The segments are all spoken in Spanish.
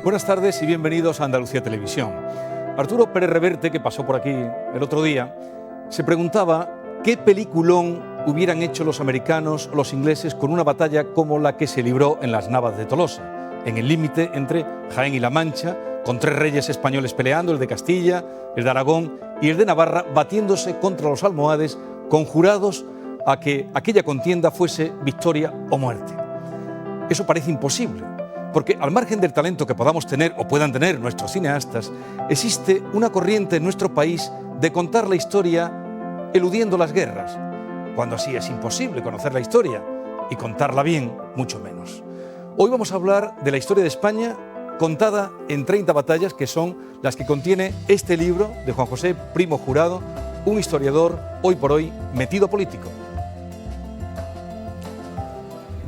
Buenas tardes y bienvenidos a Andalucía Televisión. Arturo Pérez Reverte, que pasó por aquí el otro día, se preguntaba qué peliculón hubieran hecho los americanos o los ingleses con una batalla como la que se libró en las Navas de Tolosa, en el límite entre Jaén y La Mancha, con tres reyes españoles peleando, el de Castilla, el de Aragón y el de Navarra, batiéndose contra los almohades, conjurados a que aquella contienda fuese victoria o muerte. Eso parece imposible, porque al margen del talento que podamos tener o puedan tener nuestros cineastas, existe una corriente en nuestro país de contar la historia eludiendo las guerras, cuando así es imposible conocer la historia y contarla bien, mucho menos. Hoy vamos a hablar de la historia de España contada en 30 batallas, que son las que contiene este libro de Juan José Primo Jurado, un historiador hoy por hoy metido político.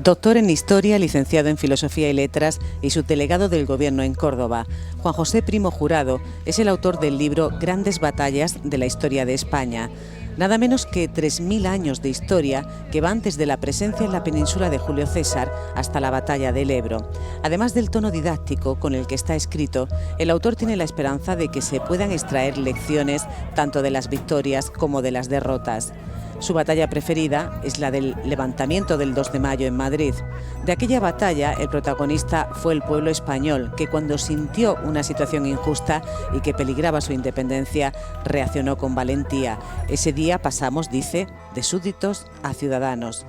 Doctor en Historia, licenciado en Filosofía y Letras y subdelegado del Gobierno en Córdoba, Juan José Primo Jurado es el autor del libro Grandes Batallas de la Historia de España. Nada menos que 3.000 años de historia que van desde la presencia en la península de Julio César hasta la batalla del Ebro. Además del tono didáctico con el que está escrito, el autor tiene la esperanza de que se puedan extraer lecciones tanto de las victorias como de las derrotas. Su batalla preferida es la del levantamiento del 2 de mayo en Madrid. De aquella batalla, el protagonista fue el pueblo español, que cuando sintió una situación injusta y que peligraba su independencia, reaccionó con valentía. Ese día pasamos, dice, de súbditos a ciudadanos.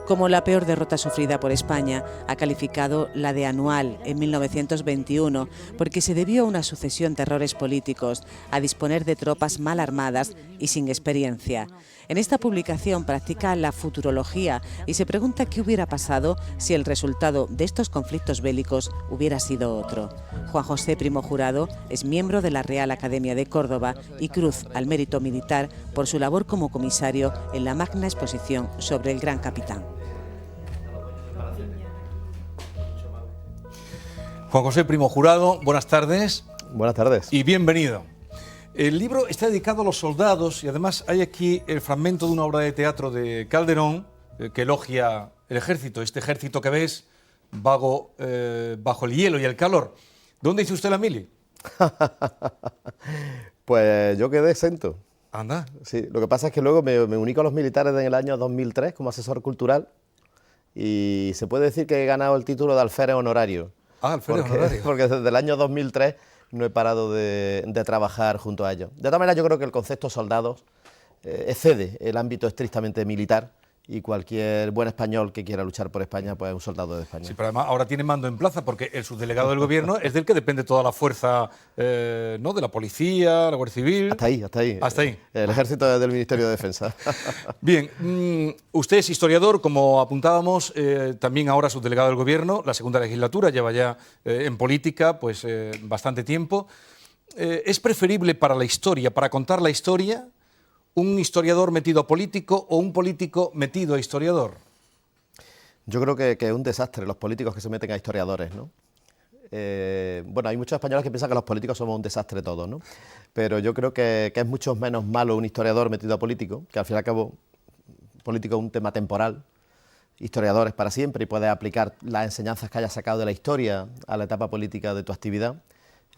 Como la peor derrota sufrida por España, ha calificado la de Anual en 1921, porque se debió a una sucesión de errores políticos, a disponer de tropas mal armadas y sin experiencia. En esta publicación practica la futurología y se pregunta qué hubiera pasado si el resultado de estos conflictos bélicos hubiera sido otro. Juan José Primo Jurado es miembro de la Real Academia de Córdoba y Cruz al Mérito Militar por su labor como comisario en la magna exposición sobre el Gran Capitán. Juan José Primo Jurado, buenas tardes. Buenas tardes. Y bienvenido. El libro está dedicado a los soldados y además hay aquí el fragmento de una obra de teatro de Calderón que elogia el ejército, este ejército que ves bajo el hielo y el calor. ¿Dónde hizo usted la mili? Pues yo quedé exento. Anda. Sí, lo que pasa es que luego me uní con los militares en el año 2003 como asesor cultural y se puede decir que he ganado el título de alférez honorario. Ah, alférez honorario. Porque desde el año 2003 no he parado de trabajar junto a ellos. De todas maneras, yo creo que el concepto soldados excede el ámbito estrictamente militar y cualquier buen español que quiera luchar por España, pues es un soldado de España. Sí, pero además ahora tiene mando en plaza porque el subdelegado del gobierno es del que depende toda la fuerza, ¿no? De la policía, la Guardia Civil. Hasta ahí. Hasta ahí. El ejército es del Ministerio de Defensa. Bien, usted es historiador, como apuntábamos, también ahora subdelegado del gobierno, la segunda legislatura, lleva ya en política pues bastante tiempo. ¿Es preferible para la historia, para contar la historia, un historiador metido a político o un político metido a historiador? Yo creo que es un desastre los políticos que se meten a historiadores, ¿no? Bueno, hay muchos españoles que piensan que los políticos somos un desastre todos, ¿no? Pero yo creo que es mucho menos malo un historiador metido a político, que al fin y al cabo, político es un tema temporal, historiador es para siempre y puedes aplicar las enseñanzas que hayas sacado de la historia a la etapa política de tu actividad.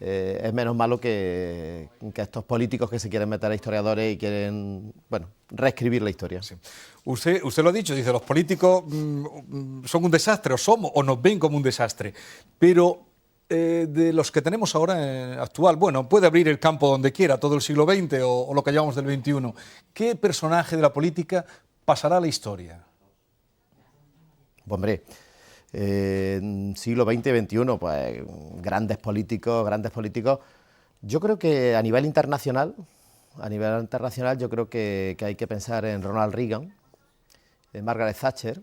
Es menos malo que estos políticos que se quieren meter a historiadores y quieren, bueno, reescribir la historia. Sí. Usted lo ha dicho, dice, los políticos son un desastre, o somos, o nos ven como un desastre, pero de los que tenemos ahora actual, bueno, puede abrir el campo donde quiera, todo el siglo XX o lo que llamamos del XXI. ¿Qué personaje de la política pasará a la historia? Hombre, siglo XX y XXI, pues grandes políticos. Yo creo que a nivel internacional yo creo que hay que pensar en Ronald Reagan, en Margaret Thatcher,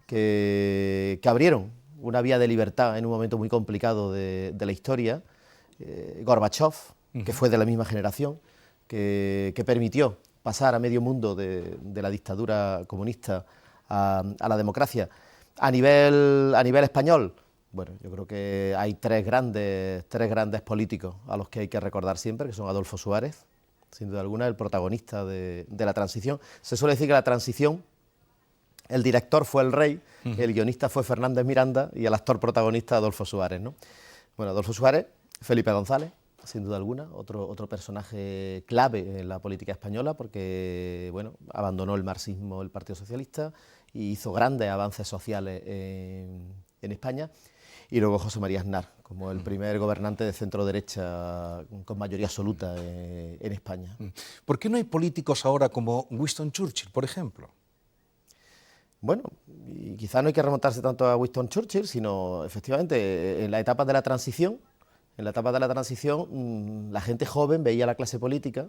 que abrieron una vía de libertad en un momento muy complicado de la historia, Gorbachev, que fue de la misma generación, que permitió pasar a medio mundo de la dictadura comunista a la democracia. A nivel español, bueno, yo creo que hay tres grandes políticos a los que hay que recordar siempre, que son Adolfo Suárez, sin duda alguna, el protagonista de la transición. Se suele decir que la transición, el director fue el rey, el guionista fue Fernández Miranda y el actor protagonista Adolfo Suárez, ¿no? Bueno, Adolfo Suárez, Felipe González, sin duda alguna, otro personaje clave en la política española porque, bueno, abandonó el marxismo el Partido Socialista y hizo grandes avances sociales en España. Y luego José María Aznar, como el primer gobernante de centro-derecha con mayoría absoluta en España. ¿Por qué no hay políticos ahora como Winston Churchill, por ejemplo? Bueno, y quizá no hay que remontarse tanto a Winston Churchill, sino efectivamente en la etapa de la transición, la gente joven veía la clase política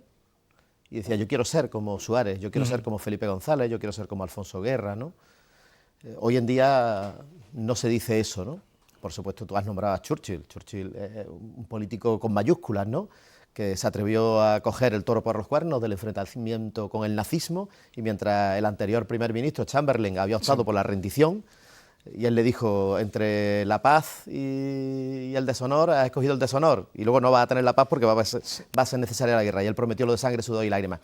y decía, yo quiero ser como Suárez, yo quiero ser como Felipe González, yo quiero ser como Alfonso Guerra, ¿no? Hoy en día no se dice eso, ¿no? Por supuesto, tú has nombrado a Churchill. Churchill es un político con mayúsculas, ¿no?, que se atrevió a coger el toro por los cuernos del enfrentamiento con el nazismo, y mientras el anterior primer ministro, Chamberlain, había optado por la rendición, y él le dijo, entre la paz y el deshonor, has escogido el deshonor, y luego no vas a tener la paz porque va a ser necesaria la guerra, y él prometió lo de sangre, sudor y lágrimas.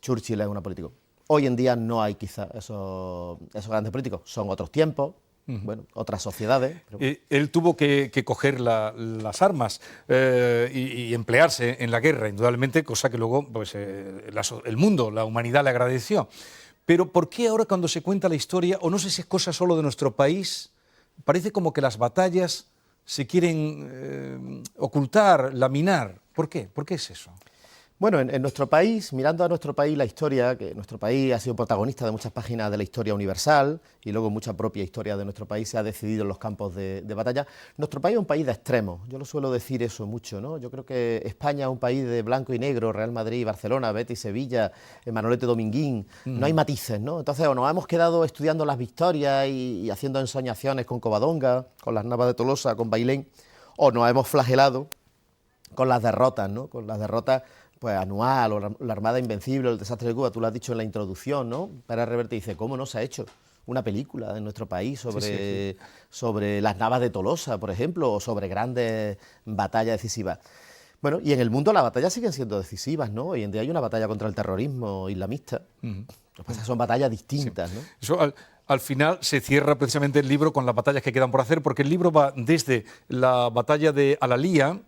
Churchill es un político. Hoy en día no hay quizá esos grandes políticos, son otros tiempos, bueno, otras sociedades. Pero... Él tuvo que coger las armas y emplearse en la guerra, indudablemente, cosa que luego pues, el mundo, la humanidad le agradeció. Pero ¿por qué ahora cuando se cuenta la historia, o no sé si es cosa solo de nuestro país, parece como que las batallas se quieren ocultar, laminar? ¿Por qué? ¿Por qué es eso? Bueno, en nuestro país, mirando a nuestro país la historia, que nuestro país ha sido protagonista de muchas páginas de la historia universal y luego mucha propia historia de nuestro país se ha decidido en los campos de batalla. Nuestro país es un país de extremos, yo lo suelo decir eso mucho, ¿no? Yo creo que España es un país de blanco y negro, Real Madrid, Barcelona, Betis, Sevilla, Manolete, Dominguín, no hay matices, ¿no? Entonces o nos hemos quedado estudiando las victorias y haciendo ensoñaciones con Covadonga, con las Navas de Tolosa, con Bailén, o nos hemos flagelado con las derrotas, ¿no? Con las derrotas pues Anual o la Armada Invencible, el desastre de Cuba, tú lo has dicho en la introducción, ¿no? Pérez Reverte dice, ¿cómo no se ha hecho una película en nuestro país sobre las Navas de Tolosa, por ejemplo, o sobre grandes batallas decisivas? Bueno, y en el mundo las batallas siguen siendo decisivas, ¿no? Hoy en día hay una batalla contra el terrorismo islamista. Lo que pasa es que son batallas distintas, ¿no? Eso, al final se cierra precisamente el libro con las batallas que quedan por hacer, porque el libro va desde la batalla de Alalía,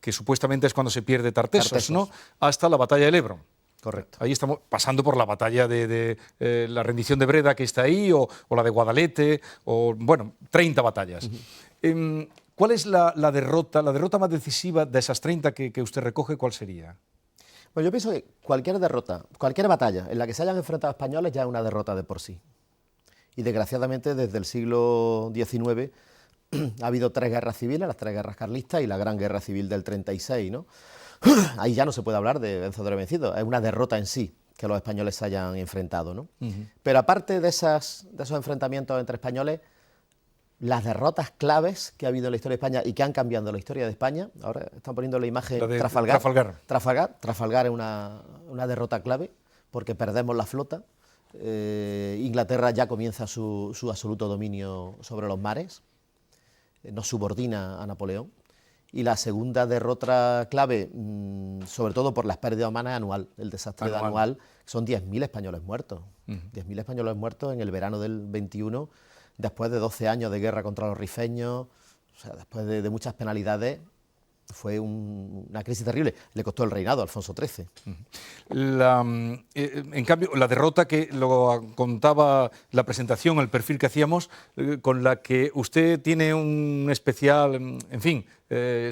que supuestamente es cuando se pierde Tartessos, ¿no?, hasta la batalla del Ebro. Correcto. Ahí estamos pasando por la batalla de la rendición de Breda, que está ahí, o la de Guadalete, o, bueno, 30 batallas. ¿Cuál es la derrota más decisiva de esas 30 que usted recoge? ¿Cuál sería? Bueno, yo pienso que cualquier derrota, cualquier batalla en la que se hayan enfrentado españoles ya es una derrota de por sí. Y desgraciadamente desde el siglo XIX ha habido 3 guerras civiles, las 3 guerras carlistas y la Gran Guerra Civil del 36, ¿no? Ahí ya no se puede hablar de vencedor y vencido, es una derrota en sí que los españoles se hayan enfrentado, ¿no? Pero aparte de esos enfrentamientos entre españoles, las derrotas claves que ha habido en la historia de España y que han cambiado la historia de España, ahora están poniendo la imagen de Trafalgar. Trafalgar es una derrota clave porque perdemos la flota, Inglaterra ya comienza su absoluto dominio sobre los mares, nos subordina a Napoleón, y la segunda derrota clave, sobre todo por las pérdidas humanas, es Anual, el desastre de Anual, son 10.000 españoles muertos, 10.000 españoles muertos en el verano del 21, después de 12 años de guerra contra los rifeños, o sea, después de muchas penalidades. Fue una crisis terrible, le costó el reinado a Alfonso XIII. En cambio, la derrota que lo contaba la presentación, el perfil que hacíamos, con la que usted tiene un especial, en fin,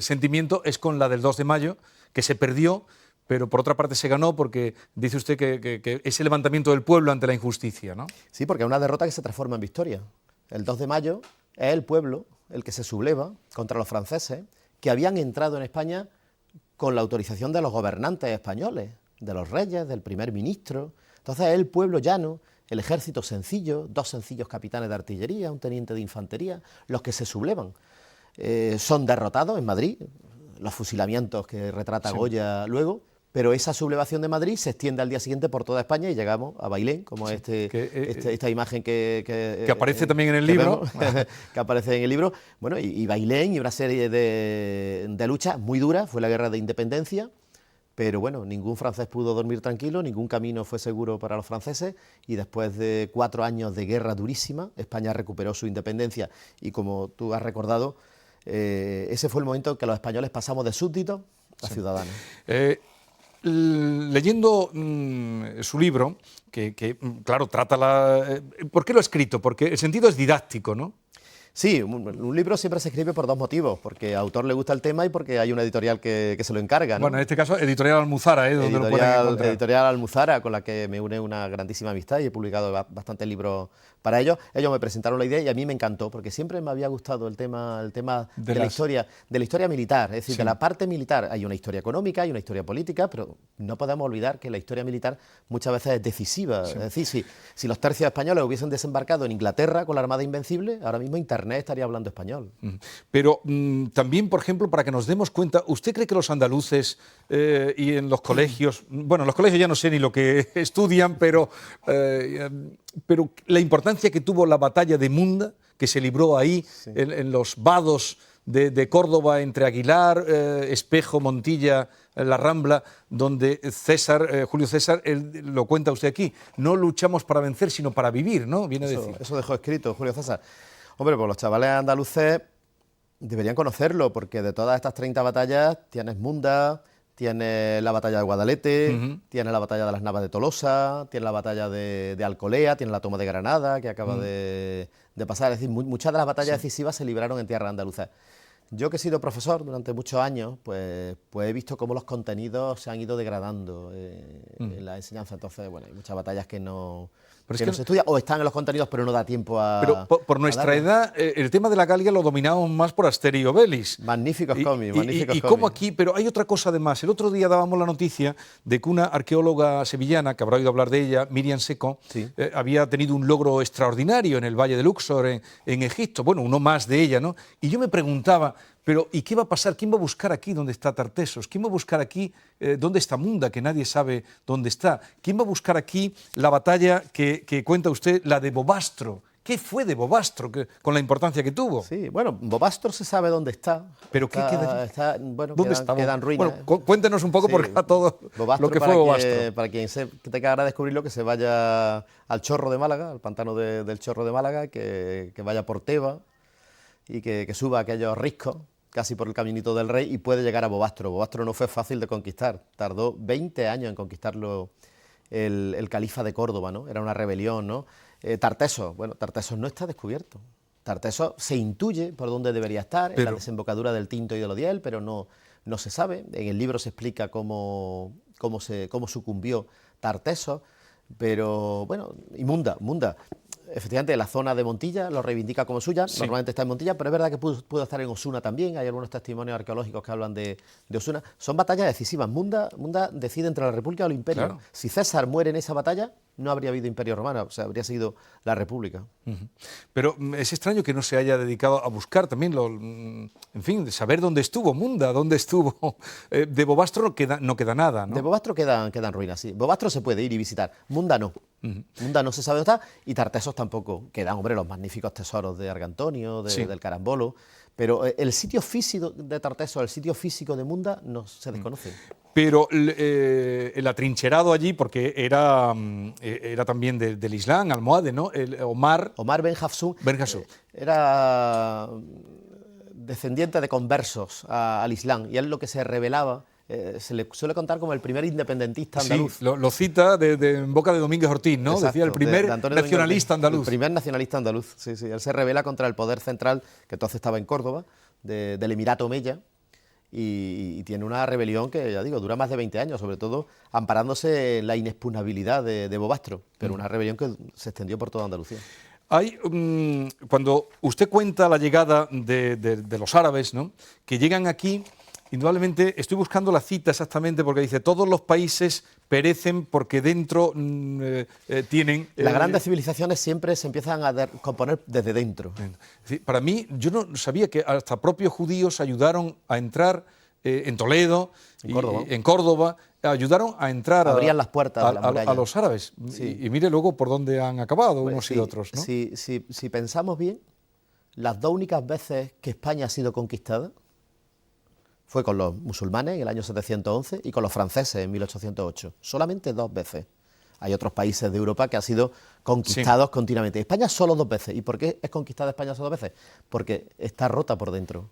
sentimiento, es con la del 2 de mayo, que se perdió, pero por otra parte se ganó porque dice usted que ese levantamiento del pueblo ante la injusticia, ¿no? Sí, porque es una derrota que se transforma en victoria. El 2 de mayo es el pueblo el que se subleva contra los franceses, que habían entrado en España con la autorización de los gobernantes españoles, de los reyes, del primer ministro. Entonces es el pueblo llano, el ejército sencillo, 2 sencillos capitanes de artillería, un teniente de infantería, los que se sublevan. Son derrotados en Madrid, los fusilamientos que retrata Goya luego, pero esa sublevación de Madrid se extiende al día siguiente por toda España y llegamos a Bailén, como esta imagen que aparece también en el libro. Que aparece en el libro. Bueno, y Bailén y una serie de luchas muy duras, fue la guerra de independencia, pero bueno, ningún francés pudo dormir tranquilo, ningún camino fue seguro para los franceses, y después de 4 años de guerra durísima, España recuperó su independencia, y como tú has recordado, ese fue el momento en que los españoles pasamos de súbditos a ciudadanos. Leyendo su libro, claro, trata ¿por qué lo ha escrito? Porque el sentido es didáctico, ¿no? Sí, un libro siempre se escribe por dos motivos, porque al autor le gusta el tema y porque hay una editorial que se lo encarga, ¿no? Bueno, en este caso, Editorial Almuzara, donde lo pueden encontrar. Editorial Almuzara, con la que me une una grandísima amistad y he publicado bastantes libros para ellos. Ellos me presentaron la idea y a mí me encantó, porque siempre me había gustado el tema de la historia militar, es decir, de la parte militar. Hay una historia económica, hay una historia política, pero no podemos olvidar que la historia militar muchas veces es decisiva. Sí. Es decir, si los tercios españoles hubiesen desembarcado en Inglaterra con la Armada Invencible, ahora mismo Internet estaría hablando español. Pero también, por ejemplo, para que nos demos cuenta, ¿usted cree que los andaluces y en los colegios, bueno, en los colegios ya no sé ni lo que estudian, pero la importancia que tuvo la batalla de Munda, que se libró ahí, en los vados de Córdoba, entre Aguilar, Espejo, Montilla, la Rambla, donde Julio César, lo cuenta usted aquí, no luchamos para vencer, sino para vivir, ¿no? Viene a decir. Eso dejó escrito Julio César. Hombre, pues los chavales andaluces deberían conocerlo, porque de todas estas 30 batallas tienes Munda, tienes la batalla de Guadalete, tienes la batalla de las Navas de Tolosa, tienes la batalla de Alcolea, tienes la toma de Granada, que acaba de pasar. Es decir, muchas de las batallas decisivas se libraron en tierra andaluza. Yo, que he sido profesor durante muchos años, pues he visto cómo los contenidos se han ido degradando en la enseñanza. Entonces, bueno, hay muchas batallas que no se estudian, o están en los contenidos pero no da tiempo a... Pero por nuestra edad, el tema de la Galia lo dominábamos más por Asterix y Obelix. Magníficos cómics, magníficos cómics. Como aquí, pero hay otra cosa además. El otro día dábamos la noticia de que una arqueóloga sevillana, que habrá oído hablar de ella, Miriam Seco, había tenido un logro extraordinario en el Valle de Luxor, en Egipto. Bueno, uno más de ella, ¿no? Y yo me preguntaba, pero ¿y qué va a pasar? ¿Quién va a buscar aquí dónde está Tartessos? ¿Quién va a buscar aquí dónde está Munda, que nadie sabe dónde está? ¿Quién va a buscar aquí la batalla que cuenta usted, la de Bobastro? ¿Qué fue de Bobastro con la importancia que tuvo? Sí, bueno, Bobastro se sabe dónde está. ¿Pero qué queda allí? Bueno, ¿Dónde quedan ruinas. Bueno, cuéntenos un poco por todo lo que fue Bobastro. Para quien tenga ganas de descubrirlo, que se vaya al Chorro de Málaga, al pantano del Chorro de Málaga, que vaya por Teba y que suba aquellos riscos, casi por el caminito del Rey, y puede llegar a Bobastro. Bobastro no fue fácil de conquistar, tardó 20 años en conquistarlo el califa de Córdoba, ¿no? Era una rebelión, ¿no? Tartessos, bueno, Tartessos no está descubierto. Tartessos se intuye por dónde debería estar, en la desembocadura del Tinto y del Odiel, pero no se sabe. En el libro se explica cómo sucumbió Tartessos, pero bueno, y Munda. Efectivamente, la zona de Montilla lo reivindica como suya, normalmente está en Montilla, pero es verdad que pudo estar en Osuna también, hay algunos testimonios arqueológicos que hablan de Osuna. Son batallas decisivas. Munda decide entre la República o el Imperio. Claro. Si César muere en esa batalla, no habría habido Imperio Romano, o sea, habría sido la República. Pero es extraño que no se haya dedicado a buscar también, en fin, de saber dónde estuvo Munda, dónde estuvo. De Bobastro no queda nada, ¿no? De Bobastro quedan ruinas, sí. Bobastro se puede ir y visitar, Munda no. Munda no se sabe dónde está, y Tartessos tampoco. Quedan, hombre, los magníficos tesoros de Argantonio, del Carambolo, pero el sitio físico de Tartessos, el sitio físico de Munda, no se desconoce. Pero el atrincherado allí, porque era también del Islam, almohade, ¿no? Omar Ben Hafsun. Era descendiente de conversos al Islam, y él lo que se revelaba. Se le suele contar como el primer independentista andaluz. Sí, lo cita en boca de Domínguez Ortiz, ¿no? Exacto, decía el primer nacionalista andaluz. El primer nacionalista andaluz, sí. Él se rebela contra el poder central, que entonces estaba en Córdoba, del Emirato Omeya, y tiene una rebelión que, ya digo, dura más de 20 años, sobre todo amparándose en la inexpugnabilidad de Bobastro, pero una rebelión que se extendió por toda Andalucía. Cuando usted cuenta la llegada de los árabes, ¿no?, que llegan aquí, indudablemente, estoy buscando la cita exactamente, porque dice, todos los países perecen porque dentro tienen... Las grandes civilizaciones siempre se empiezan a componer desde dentro. Para mí, yo no sabía que hasta propios judíos ayudaron a entrar en Toledo, en Córdoba, ayudaron a entrar abrían las puertas a los árabes. Sí. Y mire luego por dónde han acabado unos y otros, ¿no? Si pensamos bien, las dos únicas veces que España ha sido conquistada fue con los musulmanes en el año 711 y con los franceses en 1808. Solamente 2 veces. Hay otros países de Europa que han sido conquistados continuamente. España solo 2 veces. ¿Y por qué es conquistada España solo 2 veces? Porque está rota por dentro.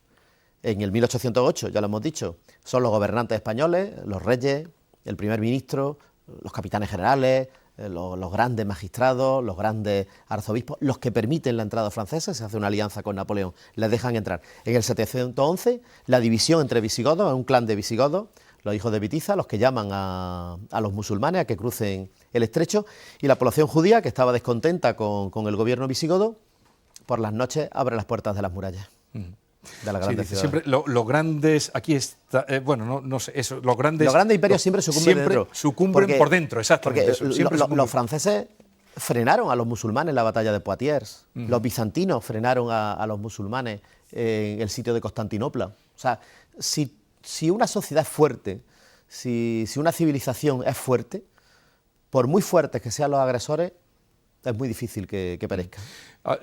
En el 1808, ya lo hemos dicho, son los gobernantes españoles, los reyes, el primer ministro, los capitanes generales, los grandes magistrados, los grandes arzobispos, los que permiten la entrada francesa. Se hace una alianza con Napoleón, les dejan entrar. En el 711, la división entre visigodos, un clan de visigodos, los hijos de Bitiza, los que llaman a los musulmanes a que crucen el estrecho, y la población judía, que estaba descontenta con el gobierno visigodo, por las noches abre las puertas de las murallas. De las grandes ciudades. Siempre los grandes, aquí está, bueno, no sé, eso, los grandes imperios siempre sucumben dentro. Sucumben por dentro, exactamente. Porque los franceses frenaron a los musulmanes en la batalla de Poitiers, los bizantinos frenaron a los musulmanes en el sitio de Constantinopla. O sea, si una sociedad es fuerte, si una civilización es fuerte, por muy fuertes que sean los agresores, es muy difícil que perezca.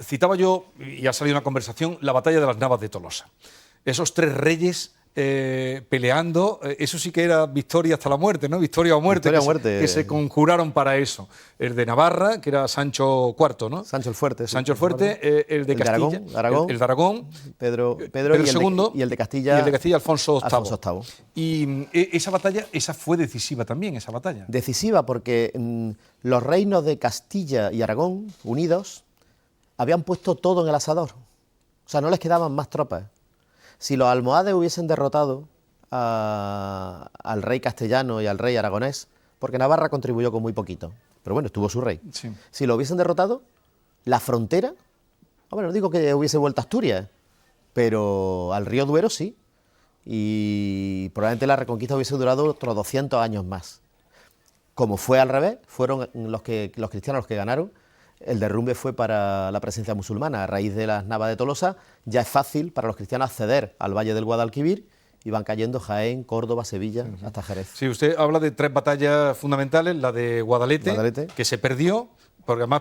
Citaba yo, y ha salido una conversación, la batalla de las Navas de Tolosa. Esos tres reyes peleando, eso sí que era victoria hasta la muerte, ¿no? Victoria o muerte, que se conjuraron para eso. El de Navarra, que era Sancho IV, ¿no? Sancho el Fuerte. Sancho el Fuerte, el de Castilla, el de Aragón, Pedro II, y el de Castilla, Alfonso VIII. Y esa batalla, esa fue decisiva también, esa batalla. Decisiva porque los reinos de Castilla y Aragón, unidos, habían puesto todo en el asador. O sea, no les quedaban más tropas. Si los almohades hubiesen derrotado al rey castellano y al rey aragonés, porque Navarra contribuyó con muy poquito, pero bueno, estuvo su rey. Sí. Si lo hubiesen derrotado, la frontera, bueno, no digo que hubiese vuelto a Asturias, pero al río Duero sí, y probablemente la reconquista hubiese durado otros 200 años más. Como fue al revés, fueron los cristianos los que ganaron. El derrumbe fue para la presencia musulmana. A raíz de las Navas de Tolosa ya es fácil para los cristianos acceder al Valle del Guadalquivir y van cayendo Jaén, Córdoba, Sevilla, hasta Jerez. Sí, usted habla de tres batallas fundamentales, la de Guadalete, que se perdió,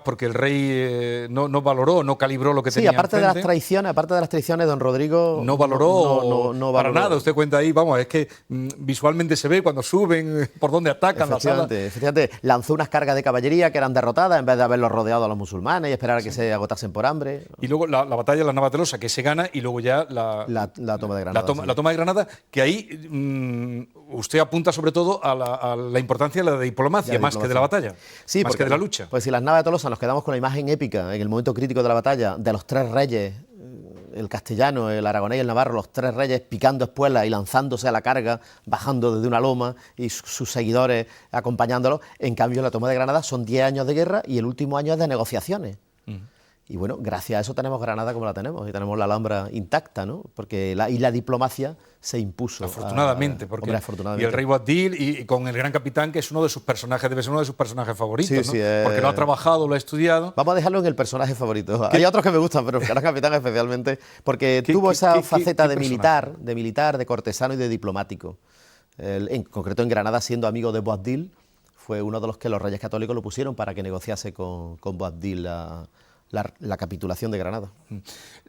porque el rey no valoró, no calibró lo que tenía aparte enfrente. Aparte de las traiciones, don Rodrigo no valoró, no para valoró. nada. Usted cuenta ahí, vamos, es que visualmente se ve cuando suben, por dónde atacan las alas. Efectivamente, lanzó unas cargas de caballería que eran derrotadas en vez de haberlos rodeado a los musulmanes y esperar a que se agotasen por hambre. Y luego la batalla de las Navas de Tolosa, que se gana, y luego ya la toma de Granada. La toma de Granada, que ahí usted apunta sobre todo a la importancia de la diplomacia, más que de la batalla, sí, más que de la lucha. Pues si las Navas de Tolosa nos quedamos con la imagen épica en el momento crítico de la batalla de los tres reyes, el castellano, el aragonés y el navarro, los tres reyes picando espuelas y lanzándose a la carga, bajando desde una loma y sus seguidores acompañándolos. En cambio, la toma de Granada son 10 años de guerra y el último año es de negociaciones. Y bueno, gracias a eso tenemos Granada como la tenemos y tenemos la Alhambra intacta, ¿no? Porque la diplomacia se impuso. Afortunadamente, y el rey Boabdil y con el gran capitán, que es uno de sus personajes, debe ser uno de sus personajes favoritos, ¿no? Porque lo ha trabajado, lo ha estudiado. Vamos a dejarlo en el personaje favorito. Hay otros que me gustan, pero el gran capitán especialmente, porque tuvo esa faceta de militar, de cortesano y de diplomático. En concreto en Granada, siendo amigo de Boabdil, fue uno de los que los reyes católicos lo pusieron para que negociase con Boabdil la capitulación de Granada.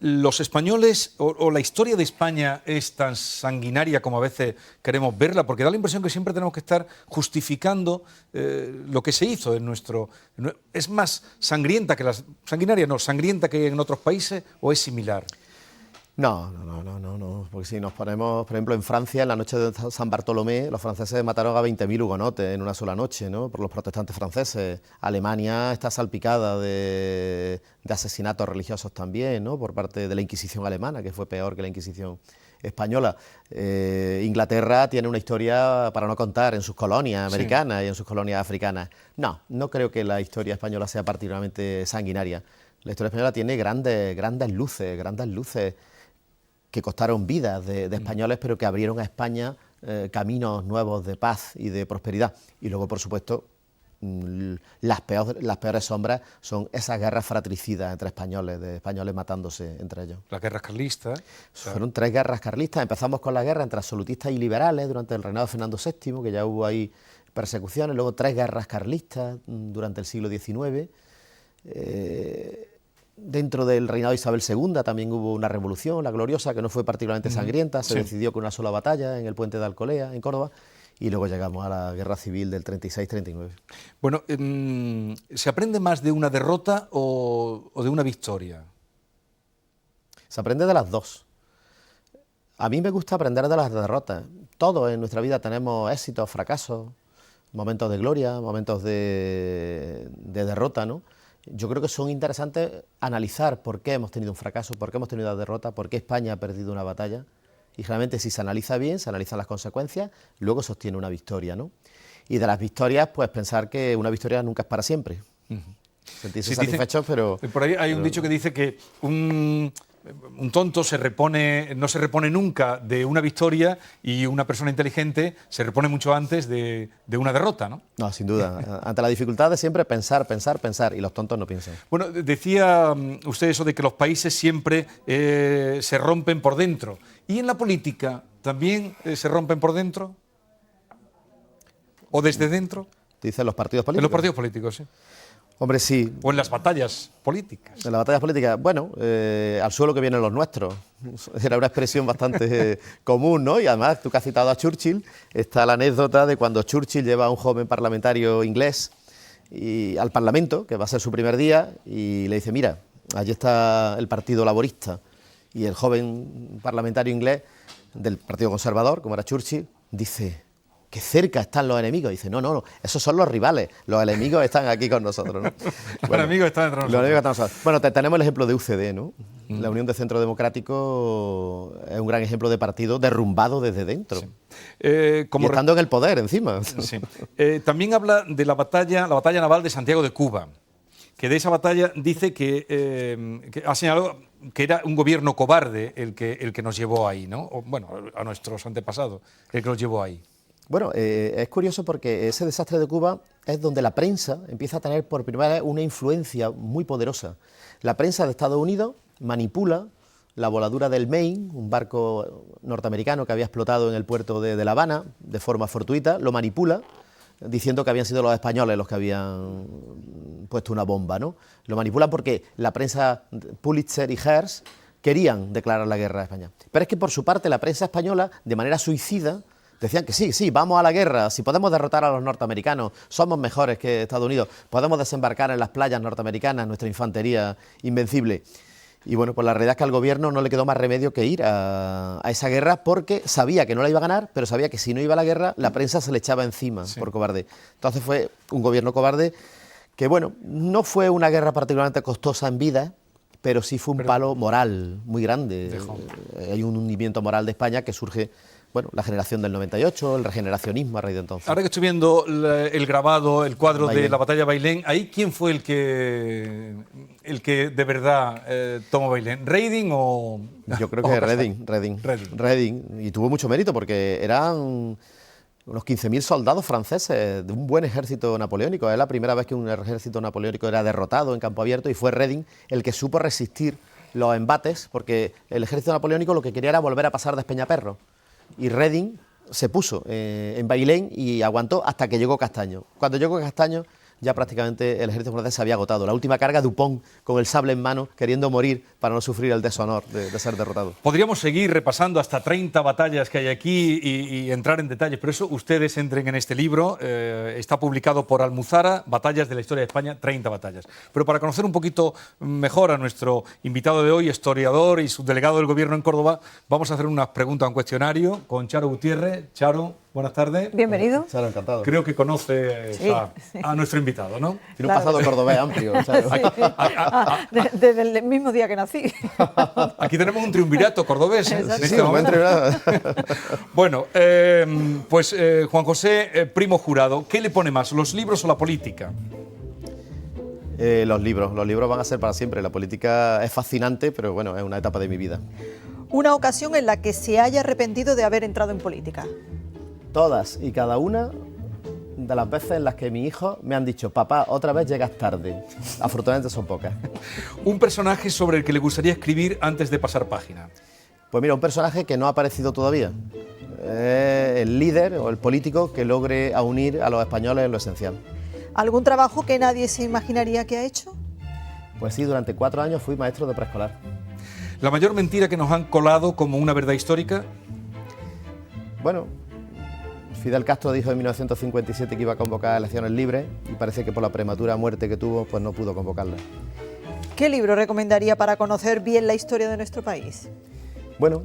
¿Los españoles o la historia de España es tan sanguinaria como a veces queremos verla? Porque da la impresión que siempre tenemos que estar justificando lo que se hizo en nuestro... ¿Es más sangrienta que sangrienta que en otros países o es similar? No, porque si nos ponemos, por ejemplo, en Francia, en la noche de San Bartolomé, los franceses mataron a 20.000 hugonotes en una sola noche, ¿no? Por los protestantes franceses. Alemania está salpicada de asesinatos religiosos también, ¿no? Por parte de la Inquisición alemana, que fue peor que la Inquisición española. Inglaterra tiene una historia para no contar en sus colonias americanas y en sus colonias africanas. No creo que la historia española sea particularmente sanguinaria. La historia española tiene grandes luces que costaron vidas de españoles, pero que abrieron a España caminos nuevos de paz y de prosperidad. Y luego, por supuesto, las peores sombras son esas guerras fratricidas entre españoles, de españoles matándose entre ellos. Las guerras carlistas. Fueron 3 guerras carlistas. Empezamos con la guerra entre absolutistas y liberales durante el reinado de Fernando VII, que ya hubo ahí persecuciones. Luego 3 guerras carlistas durante el siglo XIX. Dentro del reinado de Isabel II también hubo una revolución, la gloriosa, que no fue particularmente sangrienta, se decidió con una sola batalla en el puente de Alcolea, en Córdoba, y luego llegamos a la guerra civil del 36-39. Bueno, ¿se aprende más de una derrota o de una victoria? Se aprende de las dos. A mí me gusta aprender de las derrotas. Todos en nuestra vida tenemos éxitos, fracasos, momentos de gloria, momentos de derrota, ¿no? Yo creo que son interesantes analizar por qué hemos tenido un fracaso, por qué hemos tenido una derrota, por qué España ha perdido una batalla. Y realmente si se analiza bien, se analizan las consecuencias, luego se obtiene una victoria, ¿no? Y de las victorias, pues pensar que una victoria nunca es para siempre. Sentirse satisfechos, pero... Por ahí hay un dicho que dice que un tonto no se repone nunca de una victoria y una persona inteligente se repone mucho antes de una derrota, ¿no? No, sin duda. Ante la dificultad de siempre pensar, y los tontos no piensan. Bueno, decía usted eso de que los países siempre se rompen por dentro. ¿Y en la política también se rompen por dentro? ¿O desde dentro? ¿Dicen los partidos políticos? En los partidos políticos, sí. Hombre, sí. O en las batallas políticas. En las batallas políticas, bueno, al suelo que vienen los nuestros. Era una expresión bastante común, ¿no? Y además, tú que has citado a Churchill, está la anécdota de cuando Churchill lleva a un joven parlamentario inglés al Parlamento, que va a ser su primer día, y le dice, mira, allí está el Partido Laborista. Y el joven parlamentario inglés del Partido Conservador, como era Churchill, dice... que cerca están los enemigos. Dice, no, esos son los rivales, los enemigos están aquí con nosotros, ¿no? Los enemigos están entre nosotros. Los enemigos están nosotros. Bueno, tenemos el ejemplo de UCD, ¿no? La Unión de Centro Democrático es un gran ejemplo de partido derrumbado desde dentro. Sí. Y estando en el poder, encima. Sí. También habla de la batalla naval de Santiago de Cuba, que de esa batalla dice que ha señalado que era un gobierno cobarde el que nos llevó ahí, ¿no? Bueno, a nuestros antepasados, el que nos llevó ahí. Bueno, es curioso porque ese desastre de Cuba es donde la prensa empieza a tener por primera vez una influencia muy poderosa. La prensa de Estados Unidos manipula la voladura del Maine, un barco norteamericano que había explotado en el puerto de La Habana de forma fortuita, lo manipula diciendo que habían sido los españoles los que habían puesto una bomba, ¿no? Lo manipulan porque la prensa Pulitzer y Hearst querían declarar la guerra a España. Pero es que por su parte la prensa española, de manera suicida, decían que sí, vamos a la guerra, si podemos derrotar a los norteamericanos, somos mejores que Estados Unidos, podemos desembarcar en las playas norteamericanas nuestra infantería invencible. Y bueno, pues la realidad es que al gobierno no le quedó más remedio que ir a esa guerra porque sabía que no la iba a ganar, pero sabía que si no iba a la guerra, la prensa se le echaba encima por cobarde. Entonces fue un gobierno cobarde que, bueno, no fue una guerra particularmente costosa en vida, pero sí fue un palo moral muy grande. Hay un hundimiento moral de España que surge... Bueno, la generación del 98, el regeneracionismo a raíz de entonces. Ahora que estoy viendo el grabado, el cuadro de la batalla de Bailén, ¿ahí quién fue el que de verdad tomó Bailén? ¿Reding o...? Yo creo que Reding. Y tuvo mucho mérito porque eran unos 15.000 soldados franceses de un buen ejército napoleónico. Es la primera vez que un ejército napoleónico era derrotado en campo abierto y fue Reding el que supo resistir los embates porque el ejército napoleónico lo que quería era volver a pasar de Peñaperro. Y Reding se puso en Bailén y aguantó hasta que llegó Castaño. Cuando llegó Castaño ya prácticamente el ejército francés se había agotado. La última carga, Dupont, con el sable en mano, queriendo morir para no sufrir el deshonor de ser derrotado. Podríamos seguir repasando hasta 30 batallas que hay aquí y entrar en detalles, pero eso ustedes entren en este libro, está publicado por Almuzara, Batallas de la Historia de España, 30 batallas. Pero para conocer un poquito mejor a nuestro invitado de hoy, historiador y subdelegado del Gobierno en Córdoba, vamos a hacer unas preguntas, un cuestionario con Charo Gutiérrez. Charo, buenas tardes. Bienvenido. Charo, encantado. Creo que conoces a nuestro invitado, ¿no? Tiene un pasado cordobés amplio. Charo. Desde el mismo día que nací. Aquí tenemos un triunvirato cordobés. En Sí, este momento. Bueno, pues Juan José Primo Jurado, ¿qué le pone más, los libros o la política? Los libros van a ser para siempre. La política es fascinante, pero bueno, es una etapa de mi vida. Una ocasión en la que se haya arrepentido de haber entrado en política. Todas y cada una de las veces en las que mis hijos me han dicho, papá, otra vez llegas tarde. Afortunadamente son pocas. Un personaje sobre el que le gustaría escribir antes de pasar página. Pues mira, un personaje que no ha aparecido todavía. El líder o el político que logre unir a los españoles en lo esencial. ¿Algún trabajo que nadie se imaginaría que ha hecho? Pues sí, durante 4 años fui maestro de preescolar. ¿La mayor mentira que nos han colado como una verdad histórica? Bueno, Fidel Castro dijo en 1957 que iba a convocar elecciones libres y parece que por la prematura muerte que tuvo, pues no pudo convocarlas. ¿Qué libro recomendaría para conocer bien la historia de nuestro país? Bueno,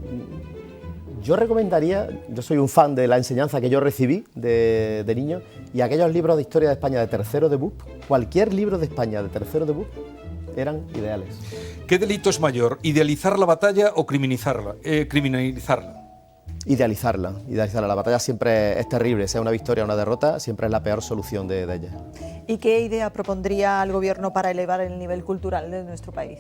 Yo recomendaría, yo soy un fan de la enseñanza que yo recibí de niño, y aquellos libros de historia de España de tercero de BUP, cualquier libro de España de tercero de BUP, eran ideales. ¿Qué delito es mayor, idealizar la batalla o criminalizarla? Idealizarla. La batalla siempre es terrible, sea una victoria o una derrota, siempre es la peor solución de ella. ¿Y qué idea propondría al Gobierno para elevar el nivel cultural de nuestro país?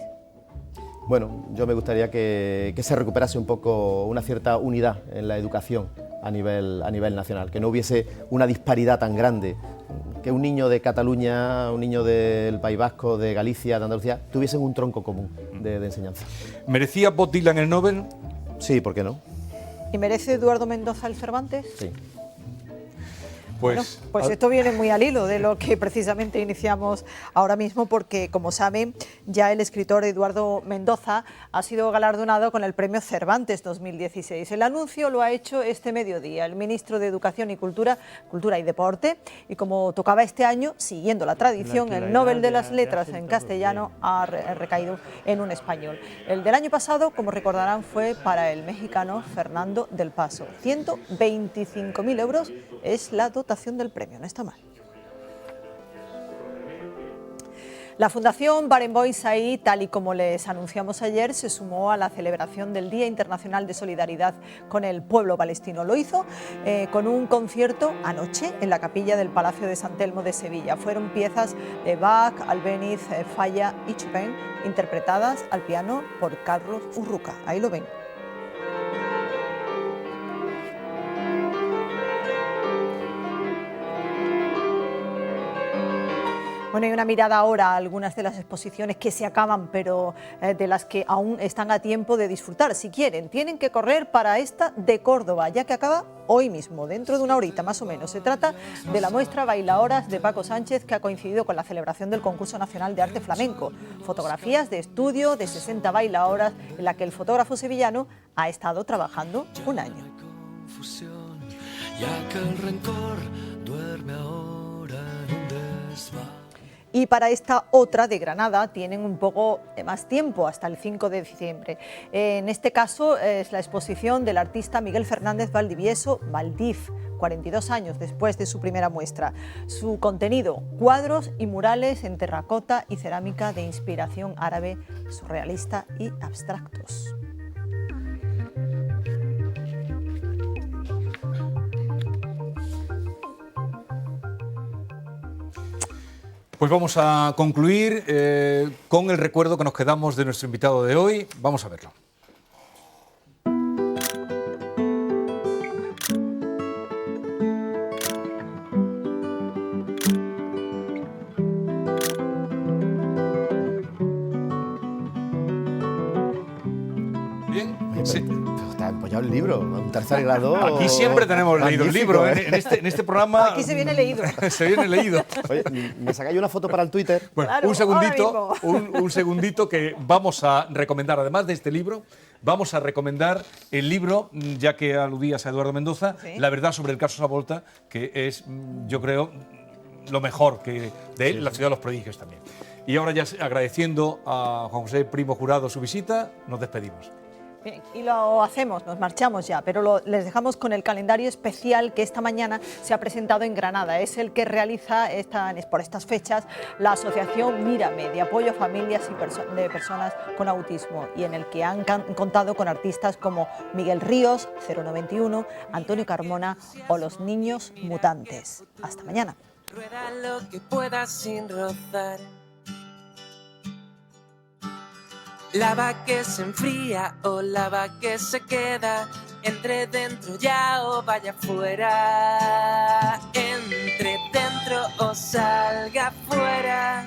Bueno, yo me gustaría que se recuperase un poco una cierta unidad en la educación a nivel nacional, que no hubiese una disparidad tan grande, que un niño de Cataluña, un niño del País Vasco, de Galicia, de Andalucía, tuviesen un tronco común de enseñanza. ¿Merecía Bob Dylan el Nobel? Sí, ¿por qué no? ¿Y merece Eduardo Mendoza el Cervantes? Sí. Pues esto viene muy al hilo de lo que precisamente iniciamos ahora mismo, porque, como saben, ya el escritor Eduardo Mendoza ha sido galardonado con el Premio Cervantes 2016. El anuncio lo ha hecho este mediodía el ministro de Educación y Cultura y Deporte, y como tocaba este año, siguiendo la tradición, el Nobel de las Letras en castellano ha recaído en un español. El del año pasado, como recordarán, fue para el mexicano Fernando del Paso. 125.000 euros es la dotación del premio, no está mal. La Fundación Barenboim Said, tal y como les anunciamos ayer, se sumó a la celebración del Día Internacional de Solidaridad con el pueblo palestino. Lo hizo con un concierto anoche en la capilla del Palacio de San Telmo de Sevilla. Fueron piezas de Bach, Albéniz, Falla y Chopin, interpretadas al piano por Carlos Urruca. Ahí lo ven. Bueno, y una mirada ahora a algunas de las exposiciones que se acaban, pero de las que aún están a tiempo de disfrutar. Si quieren, tienen que correr para esta de Córdoba, ya que acaba hoy mismo, dentro de una horita más o menos. Se trata de la muestra Bailahoras de Paco Sánchez, que ha coincidido con la celebración del Concurso Nacional de Arte Flamenco. Fotografías de estudio de 60 bailahoras en la que el fotógrafo sevillano ha estado trabajando un año. Y para esta otra de Granada tienen un poco de más tiempo, hasta el 5 de diciembre. En este caso es la exposición del artista Miguel Fernández Valdivieso, Valdif, 42 años después de su primera muestra. Su contenido, cuadros y murales en terracota y cerámica de inspiración árabe, surrealista y abstractos. Pues vamos a concluir con el recuerdo que nos quedamos de nuestro invitado de hoy. Vamos a verlo. Bien. Sí. Está empollado el libro, un tercer grado. Aquí siempre tenemos leído el libro. En este programa. Aquí se viene leído. Se viene leído. Oye, ¿me sacáis una foto para el Twitter? Bueno, Claro, un segundito que vamos a recomendar, además de este libro, vamos a recomendar el libro, ya que aludías a Eduardo Mendoza, ¿Sí? La verdad sobre el caso Savolta, que es, yo creo, lo mejor que de él, La ciudad de los prodigios también. Y ahora ya agradeciendo a Juan José Primo Jurado su visita, nos despedimos. Bien, y lo hacemos, nos marchamos ya, pero les dejamos con el calendario especial que esta mañana se ha presentado en Granada. Es el que realiza por estas fechas la asociación Mírame, de apoyo a familias y de personas con autismo, y en el que han contado con artistas como Miguel Ríos, 091, Antonio Carmona o Los Niños Mutantes. Hasta mañana. Rueda lo que puedas sin rozar. Lava que se enfría o lava que se queda, entre dentro ya o vaya fuera, entre dentro o salga fuera.